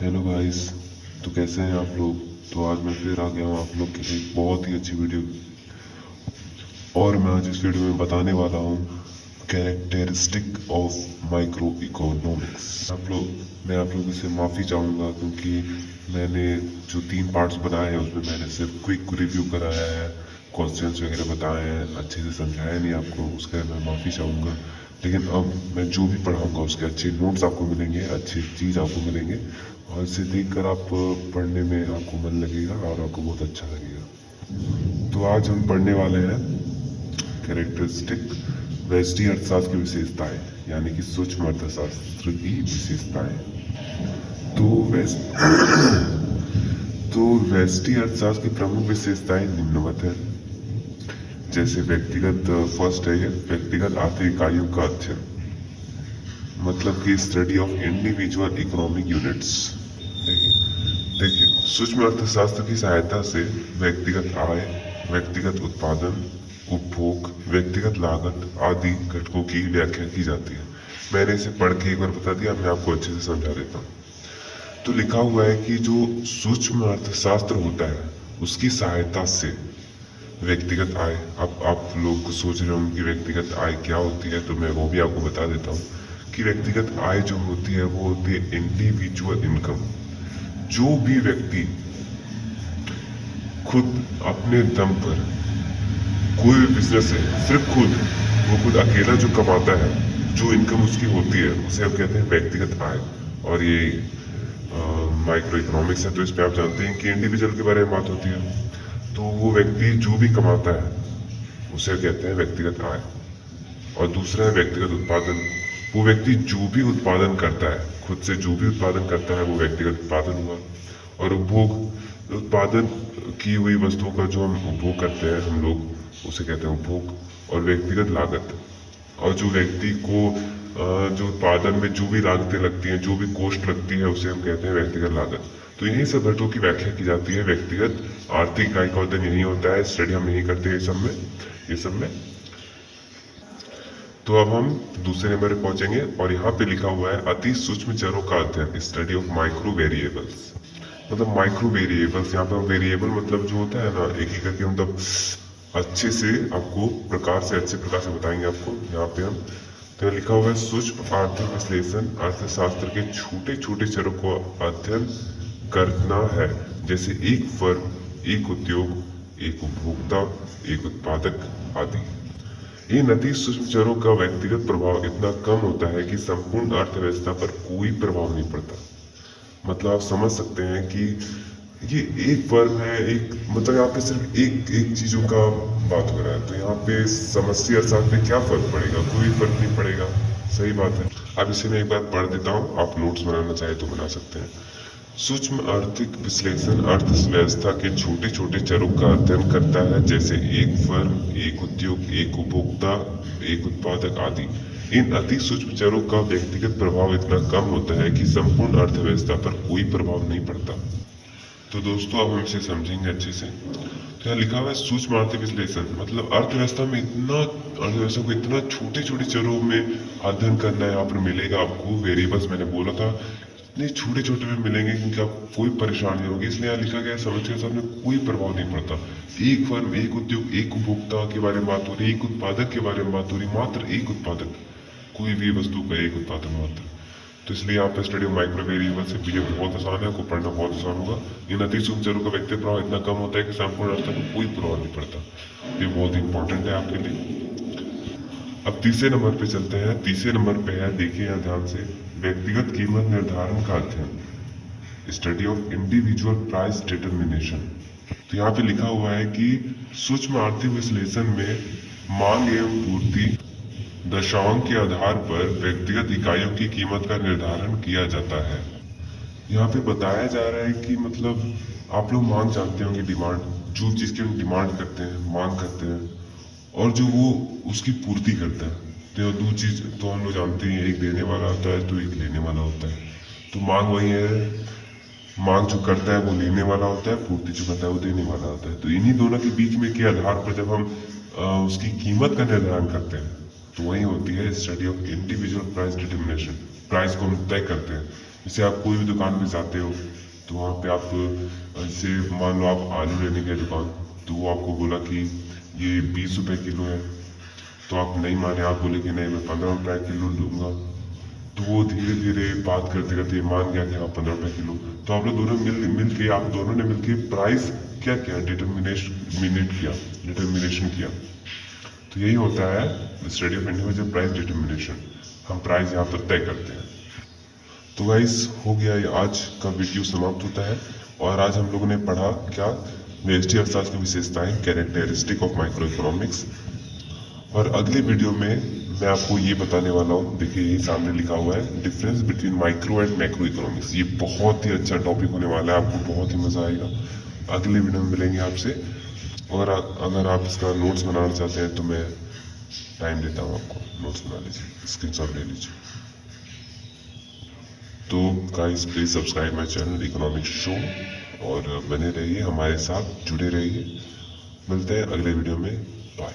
Hello guys. तो कैसे हैं आप लोग। तो आज मैं फिर आ गया हूँ आप लोग के लिए एक बहुत ही अच्छी वीडियो। और मैं आज इस वीडियो में बताने वाला हूँ कैरेक्टरिस्टिक ऑफ माइक्रो इकोनॉमिक्स। मैं आप लोगों से माफ़ी चाहूँगा क्योंकि मैंने जो 3 पार्ट्स बनाए हैं उसमें मैंने सिर्फ क्विक रिव्यू कराया है, क्वेश्चंस वगैरह बताए हैं, अच्छे से समझाया नहीं आपको, उसके मैं माफ़ी चाहूँगा। लेकिन अब मैं जो भी पढ़ाऊँगा उसके अच्छे नोट्स आपको मिलेंगे, अच्छी चीज़ आपको मिलेंगे, और इसे देखकर आप पढ़ने में आपको मन लगेगा और आपको बहुत अच्छा लगेगा। तो आज हम पढ़ने वाले हैं कैरेक्टरिस्टिक व्यष्टि अर्थशास्त्र की विशेषताएं, यानी कि सूक्ष्म अर्थशास्त्र की विशेषताएं। तो तो व्यष्टि अर्थशास्त्र की प्रमुख विशेषताएं निम्नवत है। जैसे व्यक्तिगत, फर्स्ट है ये व्यक्तिगत आर्थिक इकाइयों का अध्ययन, मतलब कि study of individual economic units. देखिए सूक्ष्म अर्थशास्त्र की सहायता से व्यक्तिगत आय, व्यक्तिगत उत्पादन, उपभोग, व्यक्तिगत लागत आदि घटकों की व्याख्या की जाती है। मैंने इसे पढ़ के एक बार बता दिया, मैं आपको अच्छे से समझा देता हूँ। तो लिखा हुआ है कि जो सूक्ष्म अर्थशास्त्र होता है उसकी सहायता से व्यक्तिगत आय, अब आप लोग सोच रहे होंगे कि व्यक्तिगत आय क्या होती है, तो मैं वो भी आपको बता देता हूँ कि व्यक्तिगत आय जो होती है वो होती है इंडिविजुअल इनकम। जो भी व्यक्ति खुद अपने दम पर कोई भी बिजनेस है, सिर्फ वो खुद अकेला जो कमाता है, जो इनकम उसकी होती है, उसे हम कहते हैं व्यक्तिगत आय। और ये माइक्रो इकोनॉमिक्स है तो इस पे आप जानते हैं कि इंडिविजुअल के बारे में बात होती है। तो वो व्यक्ति जो भी कमाता है उसे कहते हैं व्यक्तिगत आय। और दूसरा है व्यक्तिगत उत्पादन। वो व्यक्ति जो भी उत्पादन करता है, खुद से जो भी उत्पादन करता है वो व्यक्तिगत उत्पादन हुआ। और उपभोग, उत्पादन की हुई वस्तुओं का जो हम उपभोग करते हैं हम लोग, उसे कहते हैं उपभोग। और व्यक्तिगत लागत, और जो व्यक्ति को जो उत्पादन में जो भी लागतें लगती हैं, जो भी कॉस्ट लगती है, उसे हम कहते हैं व्यक्तिगत लागत। तो यही सब घटकों की व्याख्या की जाती है। व्यक्तिगत आर्थिक इकाई का अध्ययन यही होता है, स्टडी हम यही करते हैं ये सब में। तो अब हम दूसरे नंबर पे पहुंचेंगे और यहाँ पे लिखा हुआ है अति सूक्ष्म चरों का अध्ययन, स्टडी ऑफ माइक्रो वेरिएबल्स। मतलब माइक्रो वेरिएबल्स, यहाँ पे हम वेरिएबल मतलब जो होता है ना, एक एक करके मतलब अच्छे से आपको अच्छे प्रकार से बताएंगे आपको। यहाँ पे हम तो लिखा हुआ है सूक्ष्म आर्थिक विश्लेषण अर्थशास्त्र के छोटे छोटे चरों को अध्ययन करना है, जैसे एक फर्म, एक उद्योग, एक उपभोक्ता, एक उत्पादक आदि। इन अति सूक्ष्म चरों का व्यक्तिगत प्रभाव इतना कम होता है कि संपूर्ण अर्थव्यवस्था पर कोई प्रभाव नहीं पड़ता। मतलब आप समझ सकते हैं कि ये एक फर्म है, एक मतलब यहाँ पे सिर्फ एक चीजों का बात हो रहा है, तो यहाँ पे समस्या अर्थशास्त्र पे क्या फर्क पड़ेगा, कोई फर्क नहीं पड़ेगा। सही बात है। अब इसे मैं एक बार पढ़ देता हूँ, आप नोट्स बनाना चाहे तो बना सकते हैं। सूक्ष्म आर्थिक विश्लेषण अर्थव्यवस्था के छोटे छोटे चरों का अध्ययन करता है, जैसे एक फर्म, एक उद्योग, एक उपभोक्ता, एक उत्पादक आदि। इन अति सूक्ष्म चरों का व्यक्तिगत प्रभाव इतना कम होता है कि संपूर्ण अर्थव्यवस्था पर कोई प्रभाव नहीं पड़ता। तो दोस्तों अब हम इसे समझेंगे अच्छे से। तो यहाँ लिखा हुआ है सूक्ष्म आर्थिक विश्लेषण, मतलब अर्थव्यवस्था को इतना छोटे छोटे चरों में अध्ययन करना है। यहाँ पर मिलेगा आपको वेरिएबल्स, मैंने बोला था इतने छोटे छोटे में मिलेंगे क्योंकि आपको कोई परेशानी नहीं होगी। इसलिए यहाँ लिखा गया समस्या के सामने कोई प्रभाव नहीं पड़ता। एक फर्म, एक उद्योग, एक उपभोक्ता के बारे में बात हो रही, एक उत्पादक के बारे में बात हो रही, मात्र एक उत्पादक, कोई भी वस्तु का एक उत्पादन मात्र। तो इसलिए आप स्टडी ऑफ माइक्रो वेरिएबल से ये बहुत आसान है, आपको पढ़ना बहुत आसान होगा। इन अति सूक्ष्म चरों का व्यक्तिगत प्रभाव इतना कम होता है कि संपूर्ण अर्थव्यवस्था को कोई प्रभाव नहीं पड़ता। ये बहुत इंपॉर्टेंट है आपके लिए। अब तीसरे नंबर पे चलते हैं। तीसरे नंबर पे है, देखिए यहाँ ध्यान से, व्यक्तिगत कीमत निर्धारण का अध्ययन, study of individual price determination. तो यहाँ पे लिखा हुआ है कि सूक्ष्म आर्थिक विश्लेषण में मांग एवं पूर्ति दशांक के आधार पर व्यक्तिगत इकाइयों की कीमत का निर्धारण किया जाता है। यहाँ पे बताया जा रहा है कि मतलब आप लोग मांग जानते होंगे, डिमांड, जो चीज की हम डिमांड करते हैं, मांग करते हैं, और जो वो उसकी पूर्ति करता है। तो दो चीज तो हम लोग जानते हैं, एक देने वाला होता है तो एक लेने वाला होता है। तो मांग वही है, मांग जो करता है वो लेने वाला होता है, पूर्ति जो करता है वो देने वाला होता है। तो इन्हीं दोनों के बीच में के आधार पर जब हम उसकी कीमत का निर्धारण करते हैं तो वही होती है study of individual price determination. Price को हम तय करते हैं जैसे आप कोई भी दुकान में जाते हो तो वहाँ पे आप जैसे मान लो आप आलू लेने गए दुकान, तो वो आपको बोला कि ये 20 रुपए किलो है, तो आप नहीं माने, आप बोले कि नहीं मैं 15 रुपए किलो लूँगा। तो वो धीरे धीरे बात करते करते मान गया कि हाँ 15 रुपए किलो। तो आप लोग दोनों मिल के आप दोनों ने मिलके प्राइस क्या किया, डिटर्मिनेशन किया। तो यही होता है स्टडी ऑफ इंडिया में जब प्राइस डिटर्मिनेशन, हम प्राइस यहाँ पर तय करते हैं। तो गाइस हो गया, ये आज का वीडियो समाप्त होता है। और आज हम लोगों ने पढ़ा क्या, व्यष्टि अर्थशास्त्र की विशेषताएं, कैरेक्टरिस्टिक ऑफ माइक्रो इकोनॉमिक्स। और अगले वीडियो में मैं आपको ये बताने वाला हूँ, देखिए यही सामने लिखा हुआ है, difference between micro and macro economics. ये बहुत ही अच्छा टॉपिक होने वाला है, आपको बहुत ही मजा आएगा। अगले वीडियो में मिलेंगे आपसे। और अगर आप इसका नोट्स बनाना चाहते हैं तो मैं टाइम देता हूँ आपको, नोट्स बना लीजिए, स्क्रीनशॉट ले लीजिए। तो guys please subscribe my channel economic show और बने रहिए हमारे साथ, जुड़े रहिए। मिलते हैं अगले वीडियो में, बाय।